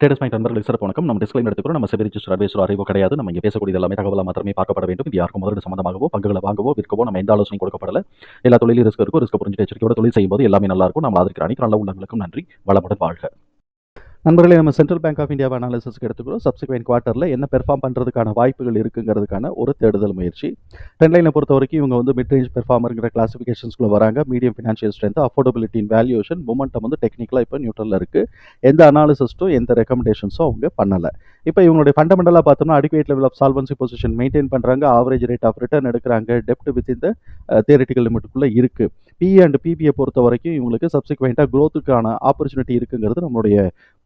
Traders point நண்பர்களுக்கு சிறப்பு வணக்கம். நம்ம டிஸ்க்ளைமர் எடுத்துக்கிறோம். நம்ம செபி ரிஜிஸ்டர் அட்வைசர் அறிவோ கிடையாது. நம்ம இங்கே பேசக்கூடியது எல்லாமே தகவலாக மாத்திரமே பார்க்கப்பட வேண்டும். இது யாருக்கும் முதலீடு சம்பந்தமாகவோ பங்குகளை வாங்கவோ விற்கவோ நம்ம எந்த ஆலோசனையும் கொடுக்கப்படல. எல்லா தொழிலும் ரிஸ்க் இருக்கும். ரிஸ்க் புரிஞ்சு எச்சரிக்கையோட தொழில் செய்யும்போது எல்லாமே நல்லா இருக்கும். நம்ம ஆதரிக்கிற அனைத்து நல்ல உள்ளங்களுக்கும் நன்றி. வளமுடன் வாழ்க. நண்பர்களே, நம்ம சென்ட்ரல் பேங்க் ஆஃப் இந்தியாவை அனாலிசிஸ்க்கு எடுத்துக்கிறோம். சப்சிக்வெண்ட் குவார்ட்டரில் என்ன பெர்ஃபார்ம் பண்ணுறதுக்கான வாய்ப்புகள் இருக்குங்கிறதுக்கான ஒரு தேடுதல் முயற்சி. ட்ரெண்ட் லைனை பொறுத்த வரைக்கும் இவங்க வந்து மிட் ரேஞ்ச் பெர்ஃபார்மருங்கிற கிளாசிஃபிகேஷன்ஸ்குள்ளே வராங்க. மீடியம் ஃபினான்ஷியல் ஸ்ட்ரென்த், அஃபோர்டபிலிட்டி இன் வேல்யூஷன், மொமெண்டம் வந்து டெக்னிக்கலாக இப்போ நியூட்ரலில் இருக்குது. எந்த அனாலிசிஸ்ட்டும் எந்த ரெக்கமெண்டேஷன்ஸும் அவங்க பண்ணலை. இப்போ இவங்களுடைய ஃபண்டமெண்டலாக பார்த்தோம்னா adequate level of solvency position maintain பண்ணுறாங்க. ஆவரேஜ் ரேட் ஆஃப் ரிட்டர்ன் எடுக்கிறாங்க. டெப்ட் வித் இந்த தியரிட்டிக்கல் லிமிட்டுக்குள்ளே இருக்குது. பிஇ அண்ட் பிபியை பொறுத்த வரைக்கும் இவங்களுக்கு சப்சிக்வெண்ட்டாக க்ரோத்துக்கான ஆப்பர்ச்சுனிட்டி இருக்குங்கிறது நம்மளுடைய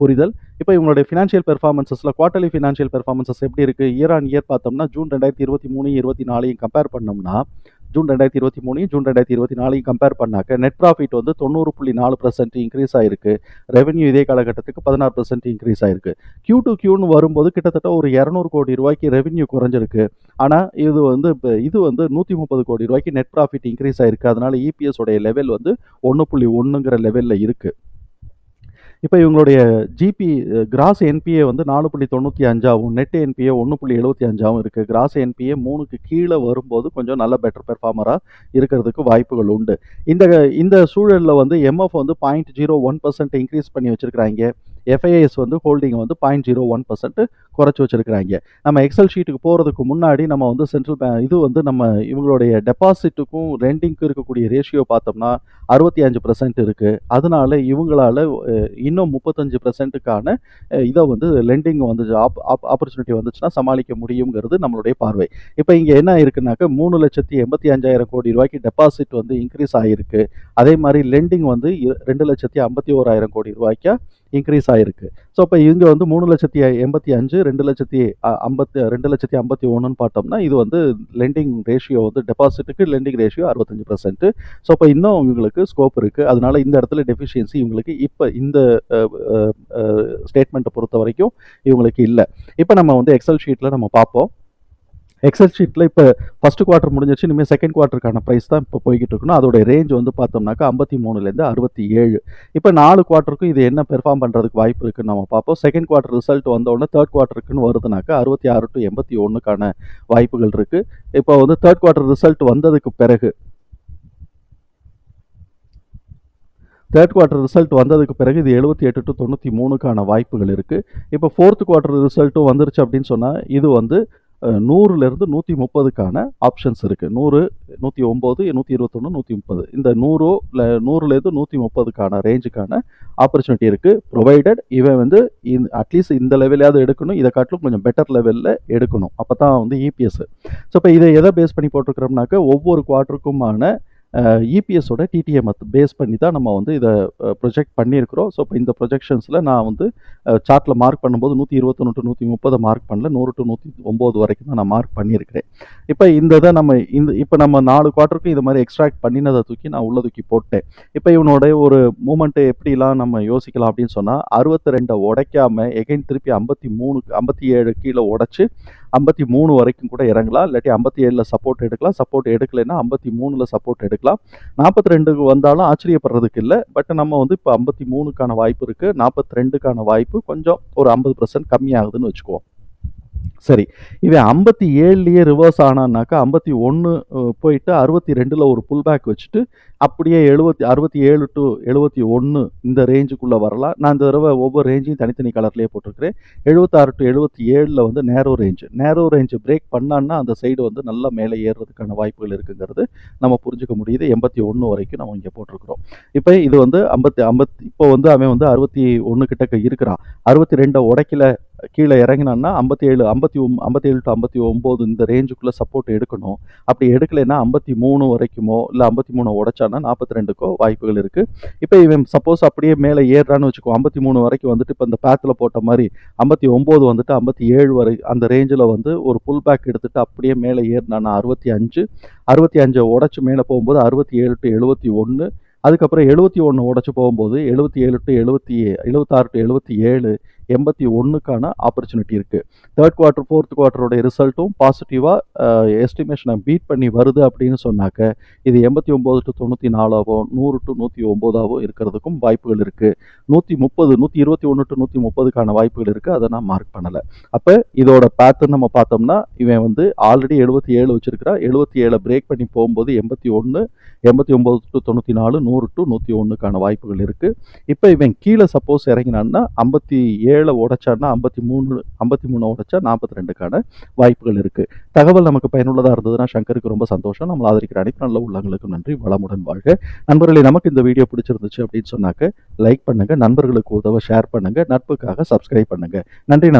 புரிதல். இப்போ இவங்களுடைய ஃபினான்ஷியல் பெர்ஃபார்மன்ஸஸில் குவார்ட்டர்லி ஃபினான்ஷியல் பெர்ஃபார்மன்ஸஸ் எப்படி இருக்குது? இயர் ஆன் இயர் பார்த்தோம்னா ஜூன் 2023, 24 கம்பேர் பண்ணோம்னா ஜூன் 2023, ஜூன் 2024 கம்பேர் பண்ணாக்க நெட் ப்ராஃபிட் வந்து 90.4% இன்க்ரீஸ் ஆயிருக்கு. ரெவென்யூ இதே காலகட்டத்துக்கு 16% இன்க்ரீஸ் ஆயிருக்கு. Q2Qன்னு வரும்போது கிட்டத்தட்ட ஒரு 200 கோடி ரூபாய்க்கு ரெவென்யூ குறைஞ்சிருக்கு. ஆனால் இது வந்து 130 கோடி ரூபாய்க்கு நெட் ப்ராஃபிட் இன்க்ரீஸ் ஆயிருக்கு. அதனால இபிஎஸ் உடைய லெவல் வந்து 1.1ங்கிற லெவலில் இருக்குது. இப்போ இவங்களுடைய ஜிபி கிராஸ் என்பிஏ வந்து 4.95ஆகவும் நெட் என்பிஏ 1.75ஆகவும் இருக்குது. கிராஸ் என்பிஏ 3க்கு கீழே வரும்போது கொஞ்சம் நல்ல பெட்டர் பெர்ஃபார்மராக இருக்கிறதுக்கு வாய்ப்புகள் உண்டு. இந்த சூழலில் வந்து எம்எஃப் வந்து 0.01% இன்க்ரீஸ் பண்ணி வச்சுருக்கிறாங்க. எஃப்ஐஎஸ் வந்து ஹோல்டிங்கை வந்து 0.01% குறைச்சி வச்சுருக்கிறாங்க. நம்ம எக்ஸல் ஷீட்டுக்கு போகிறதுக்கு முன்னாடி நம்ம வந்து சென்ட்ரல் பேங்க் இது வந்து நம்ம இவங்களுடைய டெபாசிட்டுக்கும் ரெண்டிங்க்கும் இருக்கக்கூடிய ரேஷியோ பார்த்தோம்னா 65% இருக்குது. அதனால இவங்களால இன்னும் 35%க்கான இதை வந்து லெண்டிங் வந்து ஆப்பர்ச்சுனிட்டி வந்துச்சுன்னா சமாளிக்க முடியுங்கிறது நம்மளுடைய பார்வை. இப்போ இங்கே என்ன இருக்குனாக்க 3,85,000 கோடி ரூபாய்க்கு டெபாசிட் வந்து இன்க்ரீஸ் ஆகிருக்கு. அதே மாதிரி லெண்டிங் வந்து 2,51,000 கோடி ரூபாய்க்கு இன்க்ரீஸ் ஆகிருக்கு. ஸோ இப்போ இங்கே வந்து 3,85,000, 2,51,000 பார்த்தோம்னா இது வந்து லெண்டிங் ரேஷியோ வந்து டெபாசிட்டுக்கு லெண்டிங் ரேஷியோ 65%. ஸோ இப்போ இன்னும் இவங்களுக்கு ஸ்கோப் இருக்குது. அதனால இந்த இடத்துல டெஃபிஷியன்சி இவங்களுக்கு இப்போ இந்த ஸ்டேட்மெண்ட்டை பொறுத்த வரைக்கும் இவங்களுக்கு இல்லை. இப்போ நம்ம வந்து எக்ஸல் ஷீட்டில் நம்ம பார்ப்போம். எக்ஸல் ஷீட்டில் இப்போ ஃபஸ்ட்டு குவார்ட்டர் முடிஞ்சிச்சு. இனிமேல் செகண்ட் குவார்ட்டருக்கான ப்ரைஸ் தான் இப்போ போய்கிட்டு இருக்கணும். அதோட ரேஞ்ச் வந்து பார்த்தோம்னாக்கா 53லேருந்து 67. இப்போ 4 குவார்ட்டருக்கும் இது என்ன பெர்ஃபார்ம் பண்ணுறதுக்கு வாய்ப்பு இருக்குன்னு நம்ம பார்ப்போம். செகண்ட் குவார்ட்டர் ரிசல்ட் வந்தோடனே தேர்ட் குவார்ட்டருக்குன்னு வருதுனாக்கா 66 to 81க்கான வாய்ப்புகள் இருக்குது. இப்போ வந்து தேர்ட் குவார்ட்டர் ரிசல்ட் வந்ததுக்கு பிறகு இது 78 to 93க்கான வாய்ப்புகள் இருக்குது. இப்போ ஃபோர்த் குவார்ட்டர் ரிசல்ட்டும் வந்துருச்சு அப்படின்னு சொன்னால் இது வந்து 100லேருந்து 130க்கான ஆப்ஷன்ஸ் இருக்குது. 100, 109, 121, 130 இந்த 100லேருந்து 130க்கான ரேஞ்சுக்கான ஆப்பர்ச்சுனிட்டி இருக்குது. ப்ரொவைடட் இவன் வந்து அட்லீஸ்ட் இந்த லெவலையாவது எடுக்கணும். இதை காட்டிலும் கொஞ்சம் பெட்டர் லெவலில் எடுக்கணும். அப்போ தான் வந்து இபிஎஸ். ஸோ இப்போ இதை எதை பேஸ் பண்ணி போட்டிருக்கிறோம்னாக்க ஒவ்வொரு குவார்ட்டருக்குமான இபிஎஸோட டிடிஎம் பேஸ் பண்ணி தான் நம்ம வந்து இதை ப்ரொஜெக்ட் பண்ணியிருக்கிறோம். ஸோ இப்போ இந்த ப்ரொஜெக்ஷன்ஸில் நான் வந்து சார்ட்டில் மார்க் பண்ணும்போது 121 to 130 மார்க் பண்ணல, 100 to 109 வரைக்கும் தான் நான் மார்க் பண்ணியிருக்கிறேன். இப்போ இந்த இதை இப்போ நம்ம 4 குவார்ட்டருக்கும் இது மாதிரி எக்ஸ்ட்ராக்ட் பண்ணினதை தூக்கி நான் உள்ள தூக்கி போட்டேன். இப்போ இவனோட ஒரு மூமெண்ட்டு எப்படிலாம் நம்ம யோசிக்கலாம் அப்படின்னு சொன்னால் 62 உடைக்காமல் எகைன் திருப்பி 57 கீழே உடைச்சி 53 வரைக்கும் கூட இறங்கலாம். இல்லாட்டி 57ல் சப்போர்ட் எடுக்கலாம். சப்போர்ட் எடுக்கலைன்னா 53ல் சப்போர்ட் எடுக்கலாம். 42க்கு வந்தாலும் ஆச்சரியப்படுறதுக்கு இல்லை. பட் நம்ம வந்து இப்போ 53க்கான வாய்ப்பு இருக்குது. 42க்கான வாய்ப்பு கொஞ்சம் ஒரு 50% கம்மியாகுதுன்னு வச்சுக்குவோம். சரி, இவன் 57லேயே ரிவர்ஸ் ஆனான்னாக்கா 51 போயிட்டு 62ல் ஒரு புல் பேக் வச்சுட்டு அப்படியே 67 to 71 இந்த ரேஞ்சுக்குள்ளே வரலாம். நான் இந்த தடவை ஒவ்வொரு ரேஞ்சையும் தனித்தனி கலர்லேயே போட்டிருக்கிறேன். 76 to 77ல் வந்து நேரோ ரேஞ்சு பிரேக் பண்ணான்னா அந்த சைடு வந்து நல்லா மேலே ஏறுறதுக்கான வாய்ப்புகள் இருக்குங்கிறது நம்ம புரிஞ்சுக்க முடியுது. 81 வரைக்கும் நம்ம இங்கே போட்டிருக்கிறோம். இப்போ இது வந்து இப்போ வந்து அவன் வந்து 61 கிட்டக்க இருக்கிறான். 62 உடைக்கல கீழே இறங்கினான்னா 57 to 59 இந்த ரேஞ்சுக்குள்ளே சப்போர்ட் எடுக்கணும். அப்படி எடுக்கலைன்னா 53 வரைக்குமோ இல்லை 53 உடைச்சானா 42க்கோ வாய்ப்புகள் இருக்குது. இப்போ இவன் சப்போஸ் அப்படியே மேலே ஏறான்னு வச்சுக்கோ, 53 வரைக்கும் வந்துட்டு இப்போ இந்த பேத்தில் போட்ட மாதிரி 59 வந்துட்டு 57 வரை அந்த ரேஞ்சில் வந்து ஒரு புல் பேக் எடுத்துகிட்டு அப்படியே மேலே ஏறினானா 65 உடைச்சி மேலே போகும்போது 67 to 71, அதுக்கப்புறம் 71 உடைச்சு போகும்போது 76 to 77, 81க்கான ஆப்பர்ச்சுனிட்டி இருக்குது. தேர்ட் குவார்ட்டர் ஃபோர்த் குவார்ட்டரோட ரிசல்ட்டும் பாசிட்டிவாக எஸ்டிமேஷனை பீட் பண்ணி வருது அப்படின்னு சொன்னாக்க இது 89 டு 94ஆவோ 100 டு 109ஆவோ இருக்கிறதுக்கும் வாய்ப்புகள் இருக்குது. 130 121 டு 130க்கான வாய்ப்புகள் இருக்குது. அதை நான் மார்க் பண்ணலை. அப்போ இதோட பேட்டர்ன் நம்ம பார்த்தோம்னா இவன் வந்து ஆல்ரெடி 77 வச்சிருக்கிறா. 77 பிரேக் பண்ணி போகும்போது 81 89 டு 94 100 டு 101க்கான வாய்ப்புகள் இருக்குது. இப்போ இவன் கீழே சப்போஸ் இறங்கினான்னா 57 உடைச்சான்னா 53 உடைச்சா 42க்கான வாய்ப்புகள் இருக்குது. தகவல் நமக்கு பயனுள்ளதாக இருந்ததுன்னா சங்கருக்கு ரொம்ப சந்தோஷம். நம்மளை ஆதரிக்கிற அனைத்து நல்ல உள்ளங்களுக்கும் நன்றி. வளமுடன் வாழ்க. நண்பர்களே, நமக்கு இந்த வீடியோ பிடிச்சிருந்துச்சு அப்படின்னு சொன்னாக்க லைக் பண்ணுங்க, நண்பர்களுக்கு உதவ ஷேர் பண்ணுங்க, நட்புக்காக சப்ஸ்கிரைப் பண்ணுங்க. நன்றி.